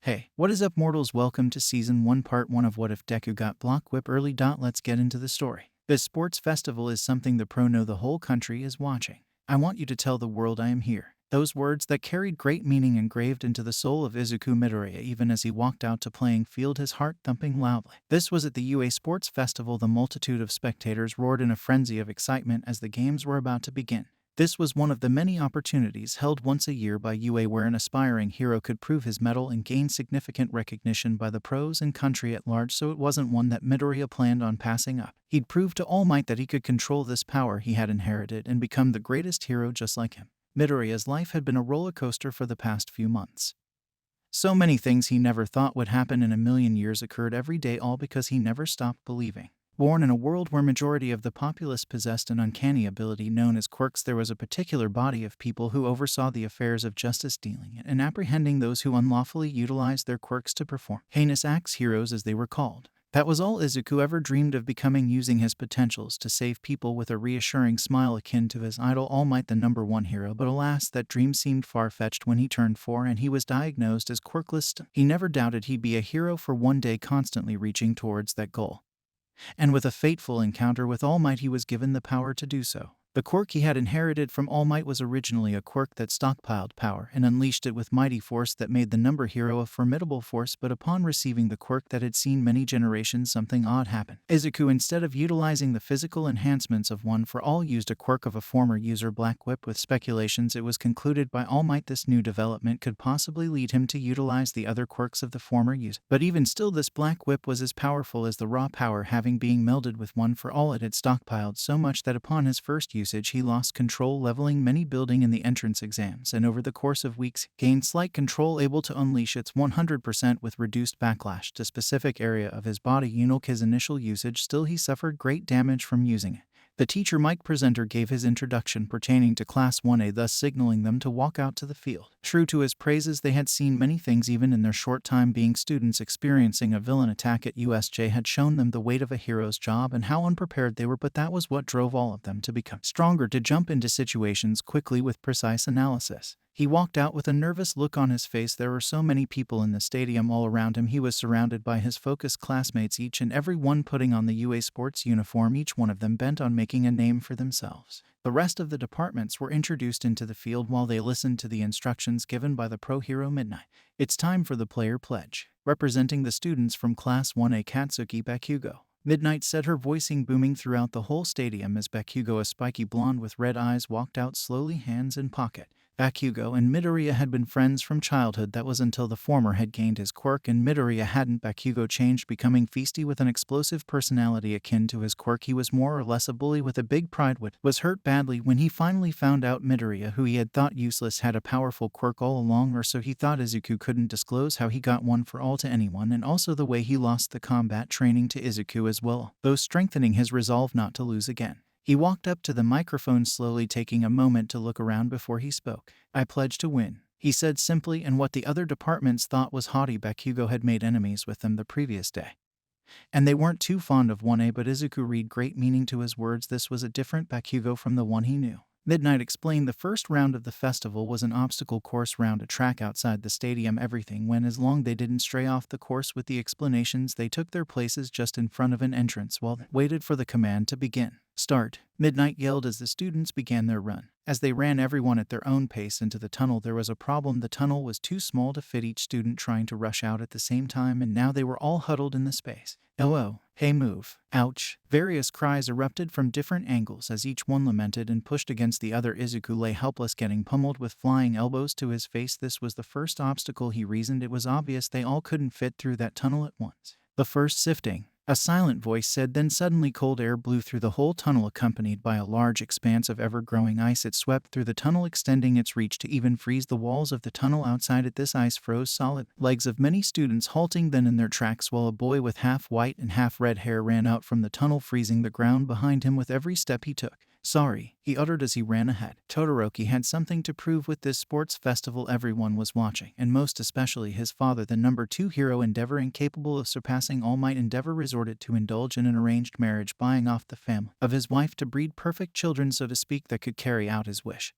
Hey, what is up, mortals? Welcome to Season 1, Part 1 of What If Deku Got Block Whip Early. Let's get into the story. This sports festival is something the pro know the whole country is watching. I want you to tell the world I am here. Those words that carried great meaning engraved into the soul of Izuku Midoriya even as he walked out to playing field, his heart thumping loudly. This was at the UA Sports Festival. The multitude of spectators roared in a frenzy of excitement as the games were about to begin. This was one of the many opportunities held once a year by UA where an aspiring hero could prove his mettle and gain significant recognition by the pros and country at large, so it wasn't one that Midoriya planned on passing up. He'd prove to All Might that he could control this power he had inherited and become the greatest hero just like him. Midoriya's life had been a roller coaster for the past few months. So many things he never thought would happen in a million years occurred every day, all because he never stopped believing. Born in a world where majority of the populace possessed an uncanny ability known as quirks, there was a particular body of people who oversaw the affairs of justice, dealing and apprehending those who unlawfully utilized their quirks to perform heinous acts, heroes as they were called. That was all Izuku ever dreamed of becoming, using his potentials to save people with a reassuring smile akin to his idol All Might, the #1 hero. But alas, that dream seemed far-fetched when he turned 4 and he was diagnosed as quirkless. He never doubted he'd be a hero for one day, constantly reaching towards that goal. And with a fateful encounter with All Might, he was given the power to do so. The quirk he had inherited from All Might was originally a quirk that stockpiled power and unleashed it with mighty force that made the number hero a formidable force. But upon receiving the quirk that had seen many generations, something odd happened. Izuku, instead of utilizing the physical enhancements of One for All, used a quirk of a former user, Black Whip. With speculations, it was concluded by All Might this new development could possibly lead him to utilize the other quirks of the former user. But even still, this Black Whip was as powerful as the raw power, having being melded with One for All. It had stockpiled so much that upon his first usage he lost control, leveling many building in the entrance exams, and over the course of weeks gained slight control, able to unleash its 100% with reduced backlash to specific area of his body. His initial usage, still he suffered great damage from using it. The teacher Mike presenter gave his introduction pertaining to Class 1A, thus signaling them to walk out to the field. True to his praises, they had seen many things even in their short time being students. Experiencing a villain attack at USJ had shown them the weight of a hero's job and how unprepared they were, but that was what drove all of them to become stronger, to jump into situations quickly with precise analysis. He walked out with a nervous look on his face. There were so many people in the stadium all around him. He was surrounded by his focused classmates, each and every one putting on the UA sports uniform, each one of them bent on making a name for themselves. The rest of the departments were introduced into the field while they listened to the instructions given by the pro hero Midnight. It's time for the player pledge. Representing the students from Class 1A, Katsuki Bakugo. Midnight said, her voicing booming throughout the whole stadium as Bakugo, a spiky blonde with red eyes, walked out slowly, hands in pocket. Bakugo and Midoriya had been friends from childhood. That was until the former had gained his quirk and Midoriya hadn't. Bakugo changed, becoming feisty with an explosive personality akin to his quirk. He was more or less a bully with a big pride, was hurt badly when he finally found out Midoriya, who he had thought useless, had a powerful quirk all along, or so he thought. Izuku couldn't disclose how he got One for All to anyone, and also the way he lost the combat training to Izuku as well, though strengthening his resolve not to lose again. He walked up to the microphone slowly, taking a moment to look around before he spoke. I pledge to win, he said simply, and what the other departments thought was haughty. Bakugo had made enemies with them the previous day, and they weren't too fond of 1A, but Izuku read great meaning to his words. This was a different Bakugo from the one he knew. Midnight explained the first round of the festival was an obstacle course round a track outside the stadium. Everything went as long they didn't stray off the course. With the explanations, they took their places just in front of an entrance while they waited for the command to begin. Start, Midnight yelled as the students began their run. As they ran, everyone at their own pace into the tunnel, there was a problem. The tunnel was too small to fit each student trying to rush out at the same time, and now they were all huddled in the space. Oh, hey, move. Ouch. Various cries erupted from different angles as each one lamented and pushed against the other. Izuku lay helpless, getting pummeled with flying elbows to his face. This was the first obstacle, he reasoned. It was obvious they all couldn't fit through that tunnel at once. The first sifting, a silent voice said. Then suddenly cold air blew through the whole tunnel, accompanied by a large expanse of ever-growing ice. It swept through the tunnel, extending its reach to even freeze the walls of the tunnel outside it. This ice froze solid legs of many students, halting then in their tracks, while a boy with half white and half red hair ran out from the tunnel, freezing the ground behind him with every step he took. Sorry, he uttered as he ran ahead. Todoroki had something to prove with this sports festival. Everyone was watching, and most especially his father, the #2 hero, Endeavor, incapable of surpassing All Might. Endeavor resorted to indulge in an arranged marriage, buying off the family of his wife to breed perfect children, so to speak, that could carry out his wish.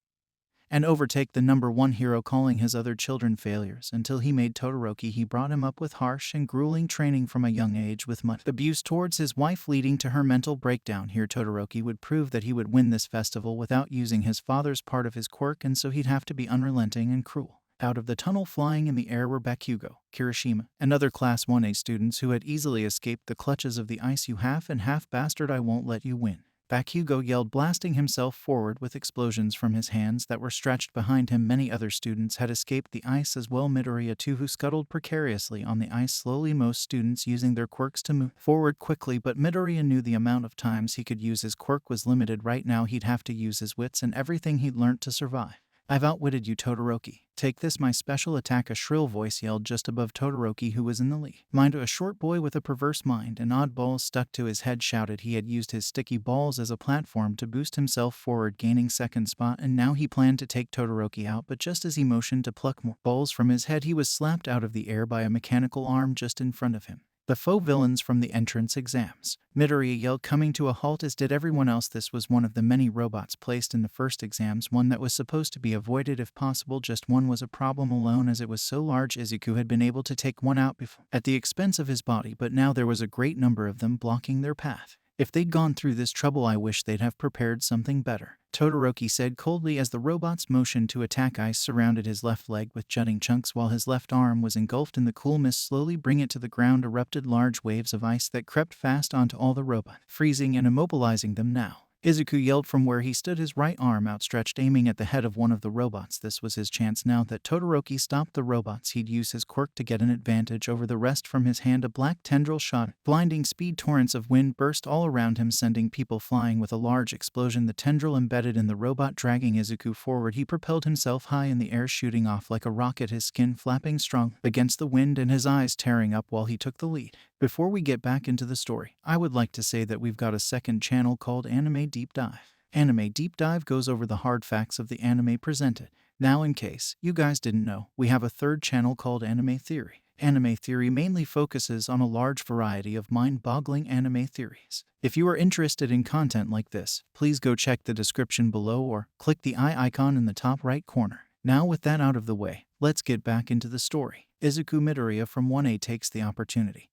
and overtake the number one hero, calling his other children failures, until he made Todoroki. He brought him up with harsh and grueling training from a young age, with much abuse towards his wife leading to her mental breakdown. Here Todoroki would prove that he would win this festival without using his father's part of his quirk, and so he'd have to be unrelenting and cruel. Out of the tunnel, flying in the air, were Bakugo, Kirishima, and other Class 1A students who had easily escaped the clutches of the ice. "You half and half bastard, I won't let you win," Bakugo yelled, blasting himself forward with explosions from his hands that were stretched behind him. Many other students had escaped the ice as well, Midoriya too, who scuttled precariously on the ice slowly, most students using their quirks to move forward quickly, but Midoriya knew the amount of times he could use his quirk was limited. Right now he'd have to use his wits and everything he'd learnt to survive. "I've outwitted you, Todoroki. Take this, my special attack," a shrill voice yelled just above Todoroki, who was in the lead. Mind, a short boy with a perverse mind and odd balls stuck to his head shouted. He had used his sticky balls as a platform to boost himself forward, gaining second spot, and now he planned to take Todoroki out, but just as he motioned to pluck more balls from his head, he was slapped out of the air by a mechanical arm just in front of him. "The faux villains from the entrance exams," Midoriya yelled, coming to a halt, as did everyone else. This was one of the many robots placed in the first exams, one that was supposed to be avoided if possible. Just one was a problem alone, as it was so large. Izuku had been able to take one out before at the expense of his body, but now there was a great number of them blocking their path. "If they'd gone through this trouble, I wish they'd have prepared something better," Todoroki said coldly as the robot's motion to attack ice surrounded his left leg with jutting chunks while his left arm was engulfed in the cool mist. "Slowly bring it to the ground," erupted large waves of ice that crept fast onto all the robots, freezing and immobilizing them now. Izuku yelled from where he stood, his right arm outstretched, aiming at the head of one of the robots. This was his chance. Now that Todoroki stopped the robots, he'd use his quirk to get an advantage over the rest. From his hand, a black tendril shot. Blinding speed, torrents of wind burst all around him, sending people flying. With a large explosion, the tendril embedded in the robot, dragging Izuku forward. He propelled himself high in the air, shooting off like a rocket, his skin flapping strong against the wind and his eyes tearing up while he took the lead. Before we get back into the story, I would like to say that we've got a second channel called Anime Deep Dive. Anime Deep Dive goes over the hard facts of the anime presented. Now, in case you guys didn't know, we have a third channel called Anime Theory. Anime Theory mainly focuses on a large variety of mind-boggling anime theories. If you are interested in content like this, please go check the description below or click the eye icon in the top right corner. Now, with that out of the way, let's get back into the story. Izuku Midoriya from 1A takes the opportunity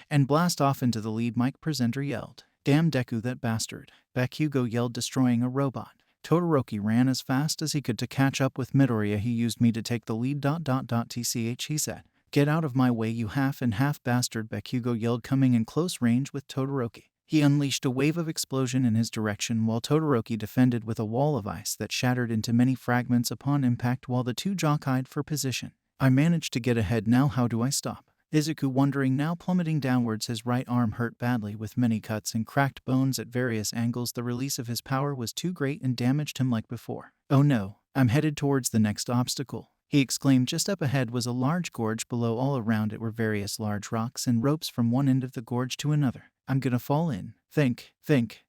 and blast off into the lead. Mike presenter yelled, "Damn Deku, that bastard." Bakugo yelled, destroying a robot. Todoroki ran as fast as he could to catch up with Midoriya. "He used me to take the lead, tch, he said. "Get out of my way, you half and half bastard," Bakugo yelled, coming in close range with Todoroki. He unleashed a wave of explosion in his direction while Todoroki defended with a wall of ice that shattered into many fragments upon impact while the two jockeyed for position. "I managed to get ahead. Now how do I stop?" Izuku wondering, now plummeting downwards. His right arm hurt badly with many cuts and cracked bones at various angles. The release of his power was too great and damaged him like before. "Oh no, I'm headed towards the next obstacle," he exclaimed. Just up ahead was a large gorge. Below, all around it, were various large rocks and ropes from one end of the gorge to another. "I'm gonna fall in. Think,"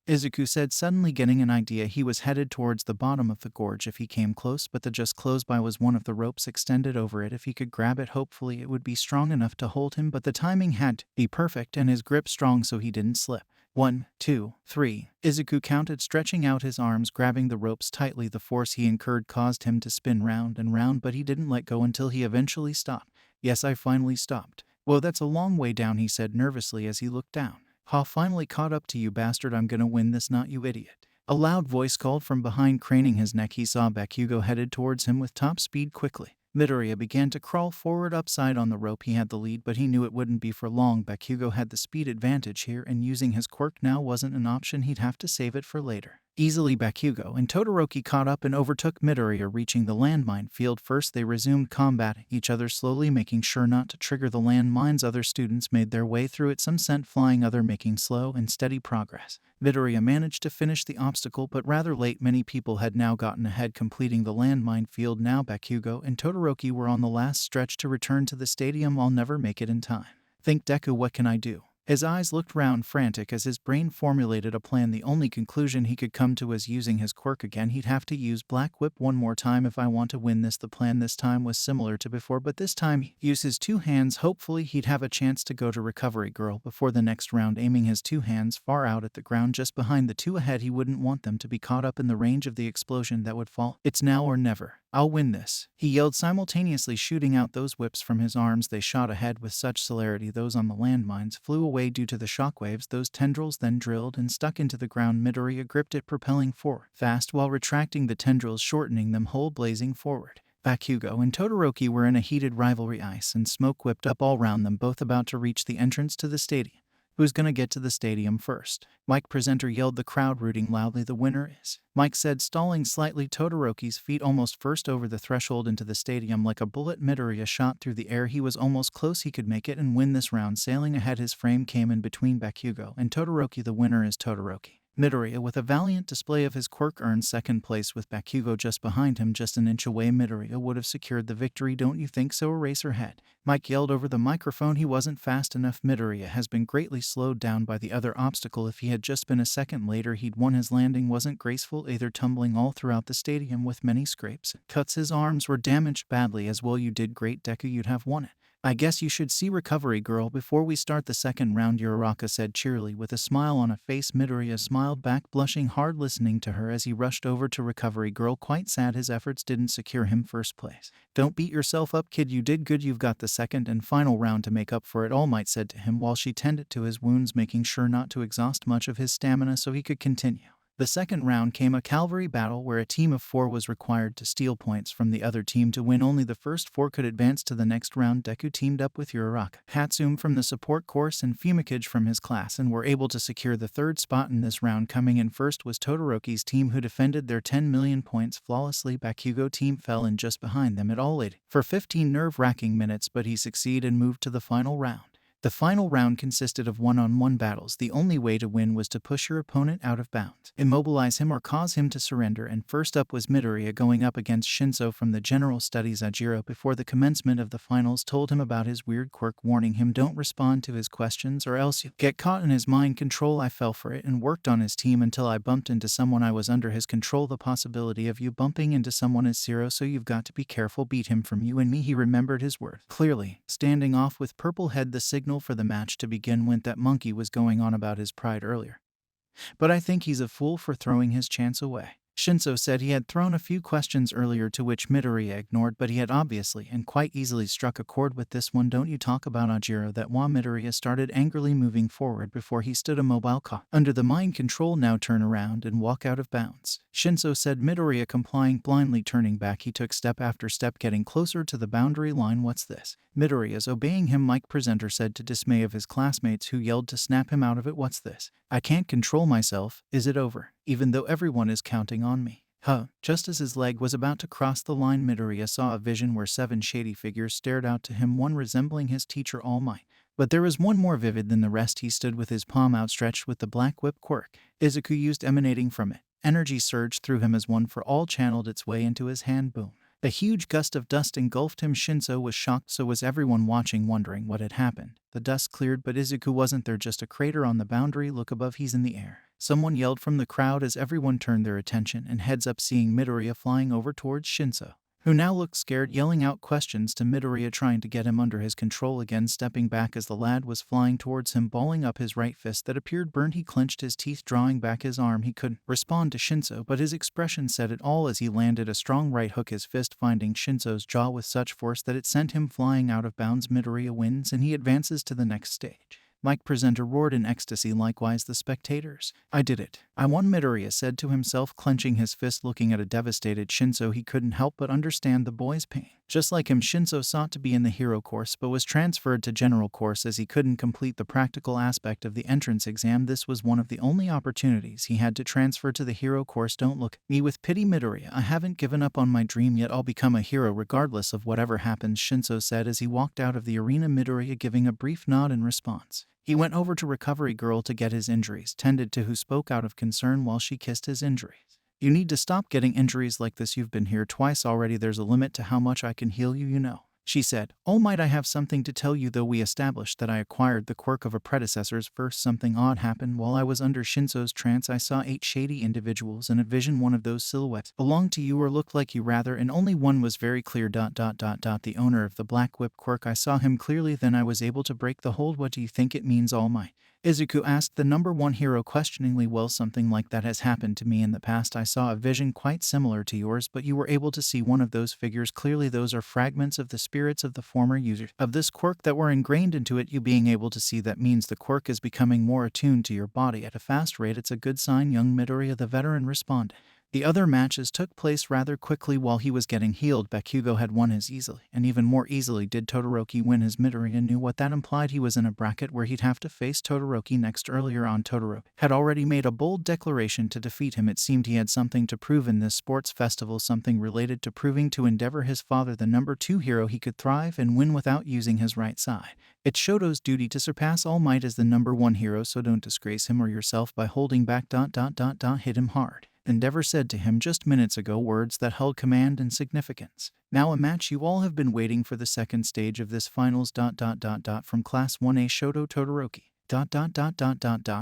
Izuku said, suddenly getting an idea. He was headed towards the bottom of the gorge if he came close, but the just close by was one of the ropes extended over it. If he could grab it, hopefully it would be strong enough to hold him, but the timing had to be perfect and his grip strong so he didn't slip. 1, 2, 3, Izuku counted, stretching out his arms, grabbing the ropes tightly. The force he incurred caused him to spin round and round, but he didn't let go until he eventually stopped. "Yes, I finally stopped." "Whoa, that's a long way down," he said nervously as he looked down. "Ha, finally caught up to you, bastard. I'm gonna win this, not you, idiot." A loud voice called from behind. Craning his neck, he saw Bakugo headed towards him with top speed. Quickly, Midoriya began to crawl forward upside on the rope. He had the lead, but he knew it wouldn't be for long. Bakugo had the speed advantage here, and using his quirk now wasn't an option. He'd have to save it for later. Easily, Bakugo and Todoroki caught up and overtook Midoriya, reaching the landmine field first. They resumed combat each other, slowly making sure not to trigger the landmines. Other students made their way through it, some sent flying, other making slow and steady progress. Midoriya managed to finish the obstacle, but rather late. Many people had now gotten ahead, completing the landmine field. Now Bakugo and Todoroki were on the last stretch to return to the stadium. "I'll never make it in time. Think, Deku, what can I do?" His eyes looked round frantic as his brain formulated a plan. The only conclusion he could come to was using his quirk again. He'd have to use Black Whip one more time if I want to win this. The plan this time was similar to before, but this time he'd use his two hands. Hopefully he'd have a chance to go to Recovery Girl before the next round, aiming his two hands far out at the ground just behind the two ahead. He wouldn't want them to be caught up in the range of the explosion that would fall. It's now or never. I'll win this, he yelled, simultaneously shooting out those whips from his arms. They shot ahead with such celerity those on the landmines flew away due to the shockwaves. Those tendrils then drilled and stuck into the ground. Midoriya gripped it, propelling forward fast while retracting the tendrils, shortening them whole, blazing forward. Bakugo and Todoroki were in a heated rivalry. Ice and smoke whipped up all round them, both about to reach the entrance to the stadium. Who's gonna get to the stadium first? Mike Presenter yelled, the crowd rooting loudly. The winner is, Mike said, stalling slightly. Todoroki's feet almost first over the threshold into the stadium like a bullet. Midoriya shot through the air. He was almost close. He could make it and win this round. Sailing ahead, his frame came in between Bakugo and Todoroki. The winner is Todoroki. Midoriya, with a valiant display of his quirk, earned second place with Bakugo just behind him, just an inch away. Midoriya would have secured the victory. Don't you think so? Eraserhead, Mike yelled over the microphone. He wasn't fast enough. Midoriya has been greatly slowed down by the other obstacle. If he had just been a second later, he'd won. His landing wasn't graceful either, tumbling all throughout the stadium with many scrapes and cuts. His arms were damaged badly as well. You did great, Deku. You'd have won it. I guess you should see Recovery Girl before we start the second round, Uraraka said cheerily with a smile on a face. Midoriya smiled back, blushing hard, listening to her as he rushed over to Recovery Girl, quite sad his efforts didn't secure him first place. Don't beat yourself up, kid, you did good. You've got the second and final round to make up for it, All Might said to him while she tended to his wounds, making sure not to exhaust much of his stamina so he could continue. The second round came a cavalry battle where a team of 4 was required to steal points from the other team to win. Only the first 4 could advance to the next round. Deku teamed up with Uraraka, Hatsum from the support course, and Fumikage from his class and were able to secure the third spot in this round. Coming in first was Todoroki's team, who defended their 10 million points flawlessly. Bakugo team fell in just behind them. It all ate for 15 nerve-wracking minutes, but he succeeded and moved to the final round. The final round consisted of one-on-one battles. The only way to win was to push your opponent out of bounds, immobilize him, or cause him to surrender, and first up was Midoriya going up against Shinso from the General Studies. Ajiro, before the commencement of the finals, told him about his weird quirk, warning him don't respond to his questions or else you'll get caught in his mind control. I fell for it and worked on his team until I bumped into someone. I was under his control. The possibility of you bumping into someone is 0, so you've got to be careful. Beat him from you and me. He remembered his word clearly, standing off with Purple Head. The signal for the match to begin went. That monkey was going on about his pride earlier, but I think he's a fool for throwing his chance away. Shinso said he had thrown a few questions earlier to which Midoriya ignored, but he had obviously and quite easily struck a chord with this one. Don't you talk about Ajiro that wa. Midoriya started angrily moving forward before he stood immobile, caught under the mind control. Now turn around and walk out of bounds, Shinso said. Midoriya complying, blindly turning back. He took step after step, getting closer to the boundary line. What's this? Midoriya's obeying him, Mike Presenter said, to dismay of his classmates who yelled to snap him out of it. What's this? I can't control myself. Is it over? Even though everyone is counting on me. Just as his leg was about to cross the line, Midoriya saw a vision where 7 shady figures stared out to him, one resembling his teacher All Might. But there was one more vivid than the rest. He stood with his palm outstretched with the Black Whip quirk Izuku used emanating from it. Energy surged through him as One for All channeled its way into his hand. Boom. A huge gust of dust engulfed him. Shinso was shocked, so was everyone watching, wondering what had happened. The dust cleared, but Izuku wasn't there, just a crater on the boundary. Look above, he's in the air. Someone yelled from the crowd as everyone turned their attention and heads up, seeing Midoriya flying over towards Shinso, who now looked scared, yelling out questions to Midoriya, trying to get him under his control again. Stepping back as the lad was flying towards him, balling up his right fist that appeared burned. He clenched his teeth, drawing back his arm. He couldn't respond to Shinso, but his expression said it all as he landed a strong right hook, his fist finding Shinso's jaw with such force that it sent him flying out of bounds. Midoriya wins and he advances to the next stage. Mike Presenter roared in ecstasy, likewise the spectators. I did it. I won, Midoriya said to himself, clenching his fist. Looking at a devastated Shinso, he couldn't help but understand the boy's pain. Just like him, Shinso sought to be in the hero course but was transferred to general course as he couldn't complete the practical aspect of the entrance exam. This was one of the only opportunities he had to transfer to the hero course. Don't look at me with pity, Midoriya. I haven't given up on my dream yet. I'll become a hero regardless of whatever happens, Shinso said as he walked out of the arena. Midoriya giving a brief nod in response. He went over to Recovery Girl to get his injuries tended to, who spoke out of concern while she kissed his injuries. You need to stop getting injuries like this. You've been here twice already. There's a limit to how much I can heal you, you know. she said. All Might, I have something to tell you, though we established that I acquired the quirk of a predecessor's first. Something odd happened while I was under Shinso's trance. I saw 8 shady individuals in a vision. One of those silhouettes belonged to you, or looked like you rather, and only one was very clear. The owner of the Black Whip quirk. I saw him clearly, then I was able to break the hold. What do you think it means, All Might? Izuku asked the number 1 hero questioningly. Well, something like that has happened to me in the past. I saw a vision quite similar to yours, but you were able to see one of those figures clearly. Those are fragments of the spirits of the former users of this quirk that were ingrained into it. You being able to see that means the quirk is becoming more attuned to your body at a fast rate. It's a good sign, young Midoriya, the veteran responded. The other matches took place rather quickly while he was getting healed. Bakugo had won his easily, and even more easily did Todoroki win his. Midoriya knew what that implied. He was in a bracket where he'd have to face Todoroki next. Earlier on, Todoroki had already made a bold declaration to defeat him. It seemed he had something to prove in this sports festival, something related to proving to Endeavor, his father, the number 2 hero, he could thrive and win without using his right side. It's Shoto's duty to surpass All Might as the number 1 hero, so don't disgrace him or yourself by holding back. Hit him hard, Endeavor said to him just minutes ago, words that held command and significance. Now a match you all have been waiting for, the second stage of this finals. From Class 1A Shoto Todoroki.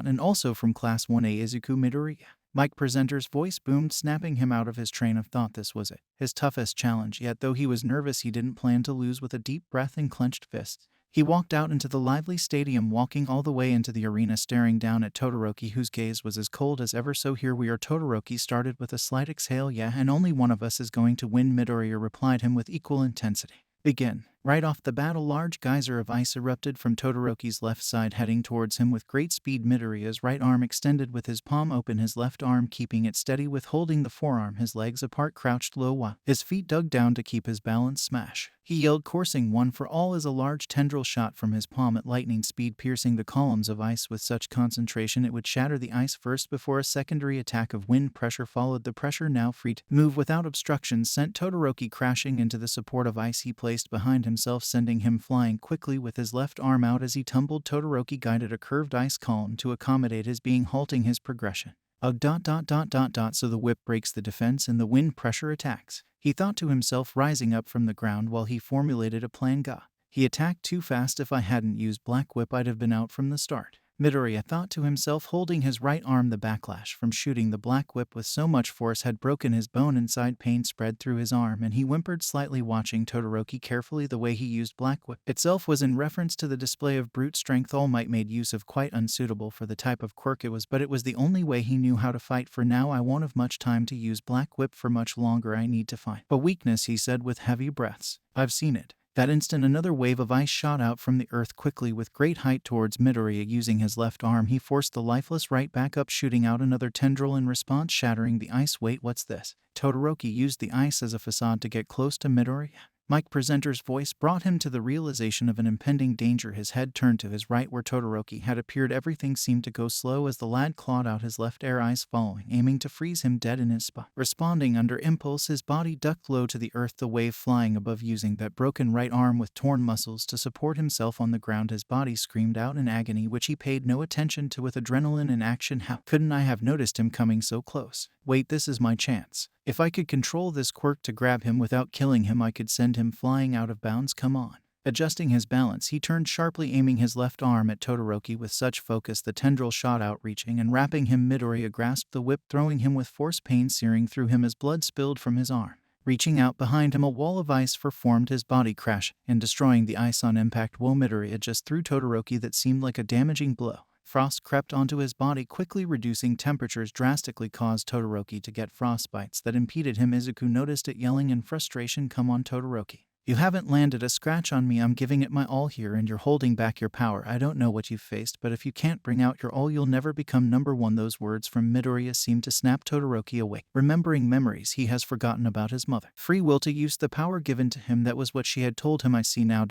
And also from Class 1A Izuku Midoriya. Mike Presenter's voice boomed, snapping him out of his train of thought. This was it, his toughest challenge yet. Though he was nervous, he didn't plan to lose. With a deep breath and clenched fists, he walked out into the lively stadium, walking all the way into the arena, staring down at Todoroki, whose gaze was as cold as ever. So here we are. Todoroki started with a slight exhale. Yeah, and only one of us is going to win, Midoriya replied him with equal intensity. Begin. Right off the bat, a large geyser of ice erupted from Todoroki's left side, heading towards him with great speed. Midoriya's right arm extended with his palm open, his left arm keeping it steady with holding the forearm, his legs apart, crouched low while his feet dug down to keep his balance. Smash! He yelled, coursing one for all as a large tendril shot from his palm at lightning speed, piercing the columns of ice with such concentration it would shatter the ice first before a secondary attack of wind pressure followed. The pressure, now free to move without obstructions, sent Todoroki crashing into the support of ice he placed behind himself, sending him flying quickly with his left arm out as he tumbled. Todoroki guided a curved ice column to accommodate his being, halting his progression. So the whip breaks the defense and the wind pressure attacks, he thought to himself, rising up from the ground while he formulated a plan. He attacked too fast. If I hadn't used Black Whip, I'd have been out from the start, Midoriya thought to himself, holding his right arm. The backlash from shooting the Black Whip with so much force had broken his bone inside. Pain spread through his arm and he whimpered slightly, watching Todoroki carefully. The way he used Black Whip itself was in reference to the display of brute strength All Might made use of, quite unsuitable for the type of quirk it was, but it was the only way he knew how to fight for now. I won't have much time to use Black Whip for much longer. I need to find a weakness, he said with heavy breaths. I've seen it. That instant, another wave of ice shot out from the earth quickly with great height towards Midoriya. Using his left arm, he forced the lifeless right back up, shooting out another tendril in response, shattering the ice. Wait, what's this? Todoroki used the ice as a facade to get close to Midoriya. Mike Presenter's voice brought him to the realization of an impending danger. His head turned to his right where Todoroki had appeared. Everything seemed to go slow as the lad clawed out his left air, eyes following, aiming to freeze him dead in his spot. Responding under impulse, his body ducked low to the earth, the wave flying above. Using that broken right arm with torn muscles to support himself on the ground, his body screamed out in agony, which he paid no attention to with adrenaline in action. How couldn't I have noticed him coming so close? Wait, this is my chance. If I could control this quirk to grab him without killing him, I could send him flying out of bounds. Come on. Adjusting his balance, he turned sharply, aiming his left arm at Todoroki with such focus the tendril shot out, reaching and wrapping him. Midoriya grasped the whip, throwing him with force, pain searing through him as blood spilled from his arm. Reaching out behind him, a wall of ice formed his body, crash and destroying the ice on impact. Whoa, Midoriya just threw Todoroki that seemed like a damaging blow. Frost crept onto his body quickly. Reducing temperatures drastically caused Todoroki to get frostbites that impeded him. Izuku noticed it, yelling in frustration, come on, Todoroki. You haven't landed a scratch on me. I'm giving it my all here and you're holding back your power. I don't know what you've faced, but if you can't bring out your all, you'll never become number 1. Those words from Midoriya seemed to snap Todoroki awake. Remembering memories he has forgotten about his mother. Free will to use the power given to him, that was what she had told him. I see now.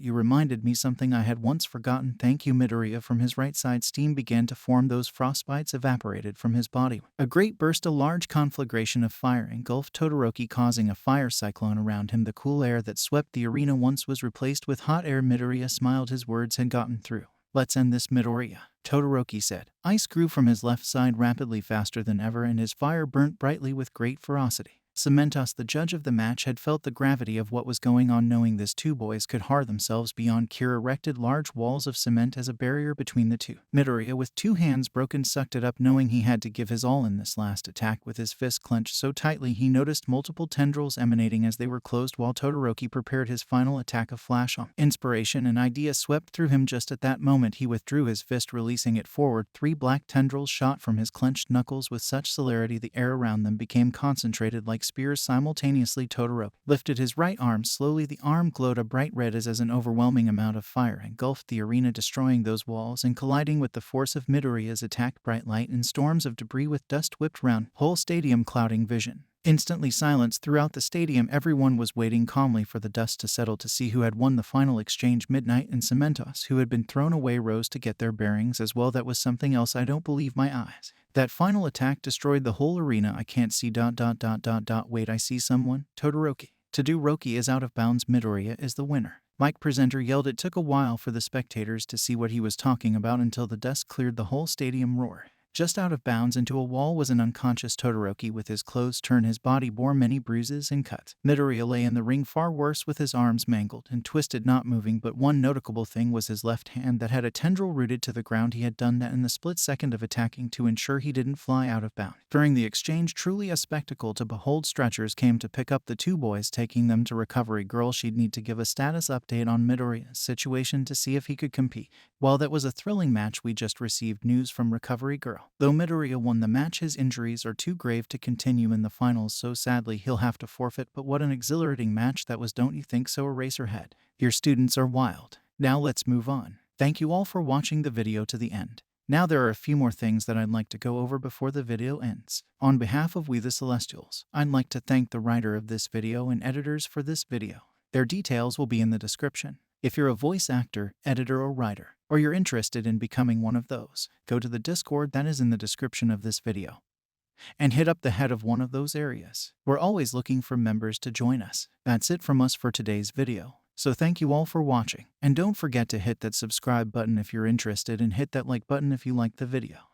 You reminded me something I had once forgotten. Thank you, Midoriya. From his right side, steam began to form. Those frostbites evaporated from his body. A great burst, a large conflagration of fire engulfed Todoroki, causing a fire cyclone around him. The cool air that swept the arena once was replaced with hot air. Midoriya smiled. His words had gotten through. Let's end this, Midoriya, Todoroki said. Ice grew from his left side rapidly, faster than ever, and his fire burnt brightly with great ferocity. Cementos, the judge of the match, had felt the gravity of what was going on, knowing this two boys could harm themselves beyond cure, erected large walls of cement as a barrier between the two. Midoriya, with two hands broken, sucked it up, knowing he had to give his all in this last attack. With his fist clenched so tightly he noticed multiple tendrils emanating as they were closed, while Todoroki prepared his final attack of Flash Arm. Inspiration and idea swept through him. Just at that moment he withdrew his fist, releasing it forward. Three black tendrils shot from his clenched knuckles with such celerity the air around them became concentrated like spears. Simultaneously, Todoroki lifted his right arm slowly. The arm glowed a bright red as an overwhelming amount of fire engulfed the arena, destroying those walls and colliding with the force of Midoriya's attack. Bright light and storms of debris with dust whipped round whole stadium, clouding vision. Instantly silence throughout the stadium. Everyone was waiting calmly for the dust to settle to see who had won the final exchange. Midnight and Cementos, who had been thrown away, rose to get their bearings as well. That was something else. I don't believe my eyes. That final attack destroyed the whole arena. I can't see ... Wait, I see someone. Todoroki. Todoroki is out of bounds. Midoriya is the winner. Mike Presenter yelled. It took a while for the spectators to see what he was talking about until the dust cleared. The whole stadium roared. Just out of bounds into a wall was an unconscious Todoroki with his clothes torn. His body bore many bruises and cuts. Midoriya lay in the ring, far worse, with his arms mangled and twisted, not moving, but one notable thing was his left hand that had a tendril rooted to the ground. He had done that in the split second of attacking to ensure he didn't fly out of bounds. During the exchange, truly a spectacle to behold. Stretchers came to pick up the two boys, taking them to Recovery Girl. She'd need to give a status update on Midoriya's situation to see if he could compete. While that was a thrilling match, we just received news from Recovery Girl. Though Midoriya won the match, his injuries are too grave to continue in the finals, so sadly he'll have to forfeit. But what an exhilarating match that was, don't you think so, Eraserhead? Your students are wild. Now let's move on. Thank you all for watching the video to the end. Now there are a few more things that I'd like to go over before the video ends. On behalf of We The Celestials, I'd like to thank the writer of this video and editors for this video. Their details will be in the description. If you're a voice actor, editor, or writer, or you're interested in becoming one of those, go to the Discord that is in the description of this video and hit up the head of one of those areas. We're always looking for members to join us. That's it from us for today's video. So thank you all for watching, and don't forget to hit that subscribe button if you're interested, and hit that like button if you liked the video.